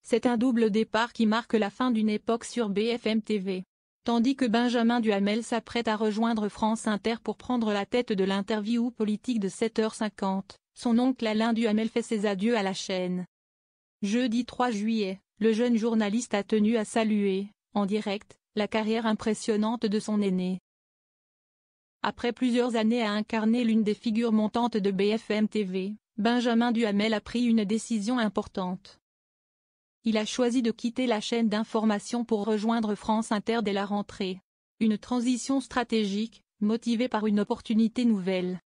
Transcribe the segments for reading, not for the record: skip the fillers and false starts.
C'est un double départ qui marque la fin d'une époque sur BFM TV. Tandis que Benjamin Duhamel s'apprête à rejoindre France Inter pour prendre la tête de l'interview politique de 7h50, son oncle Alain Duhamel fait ses adieux à la chaîne. Jeudi 3 juillet, le jeune journaliste a tenu à saluer, en direct, la carrière impressionnante de son aîné. Après plusieurs années à incarner l'une des figures montantes de BFM TV, Benjamin Duhamel a pris une décision importante. Il a choisi de quitter la chaîne d'information pour rejoindre France Inter dès la rentrée. Une transition stratégique, motivée par une opportunité nouvelle.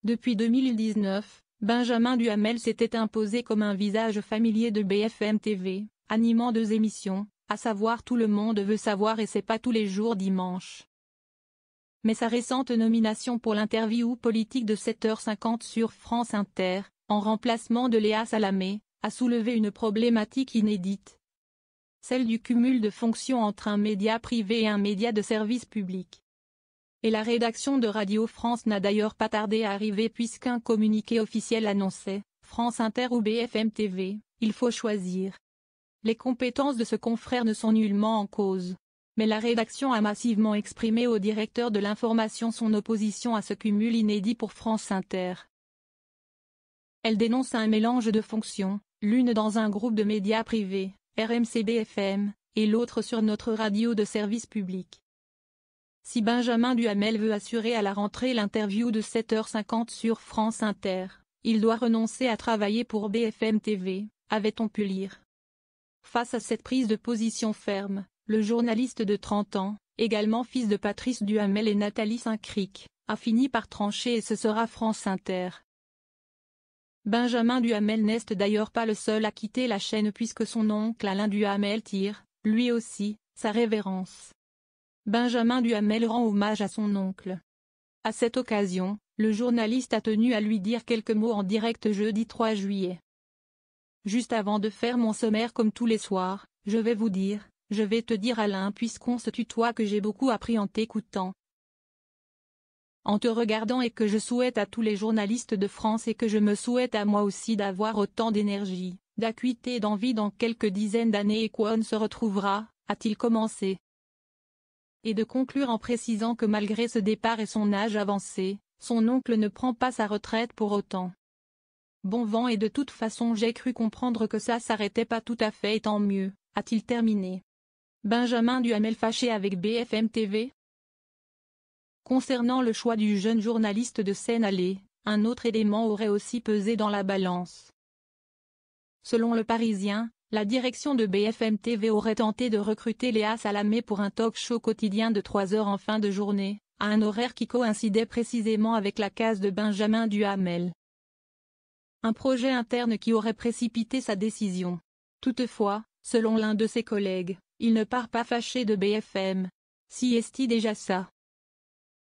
Depuis 2019, Benjamin Duhamel s'était imposé comme un visage familier de BFM TV, animant 2 émissions, à savoir Tout le monde veut savoir et C'est pas tous les jours dimanche. Mais sa récente nomination pour l'interview politique de 7h50 sur France Inter, en remplacement de Léa Salamé, a soulevé une problématique inédite. Celle du cumul de fonctions entre un média privé et un média de service public. Et la rédaction de Radio France n'a d'ailleurs pas tardé à arriver puisqu'un communiqué officiel annonçait « France Inter ou BFM TV, il faut choisir ». Les compétences de ce confrère ne sont nullement en cause. Mais la rédaction a massivement exprimé au directeur de l'information son opposition à ce cumul inédit pour France Inter. Elle dénonce un mélange de fonctions, l'une dans un groupe de médias privés, RMC BFM, et l'autre sur notre radio de service public. Si Benjamin Duhamel veut assurer à la rentrée l'interview de 7h50 sur France Inter, il doit renoncer à travailler pour BFM TV, avait-on pu lire. Face à cette prise de position ferme, le journaliste de 30 ans, également fils de Patrice Duhamel et Nathalie Saint-Cric, a fini par trancher et ce sera France Inter. Benjamin Duhamel n'est d'ailleurs pas le seul à quitter la chaîne puisque son oncle Alain Duhamel tire, lui aussi, sa révérence. Benjamin Duhamel rend hommage à son oncle. À cette occasion, le journaliste a tenu à lui dire quelques mots en direct jeudi 3 juillet. Juste avant de faire mon sommaire comme tous les soirs, je vais te dire Alain puisqu'on se tutoie que j'ai beaucoup appris en t'écoutant. En te regardant et que je souhaite à tous les journalistes de France et que je me souhaite à moi aussi d'avoir autant d'énergie, d'acuité et d'envie dans quelques dizaines d'années et qu'on se retrouvera, a-t-il commencé. Et de conclure en précisant que malgré ce départ et son âge avancé, son oncle ne prend pas sa retraite pour autant. Bon vent et de toute façon j'ai cru comprendre que ça s'arrêtait pas tout à fait et tant mieux, a-t-il terminé. Benjamin Duhamel fâché avec BFM TV? Concernant le choix du jeune journaliste de Seine-Allée, un autre élément aurait aussi pesé dans la balance. Selon Le Parisien, la direction de BFM TV aurait tenté de recruter Léa Salamé pour un talk-show quotidien de 3 heures en fin de journée, à un horaire qui coïncidait précisément avec la case de Benjamin Duhamel. Un projet interne qui aurait précipité sa décision. Toutefois, selon l'un de ses collègues, il ne part pas fâché de BFM. Si est-il déjà ça?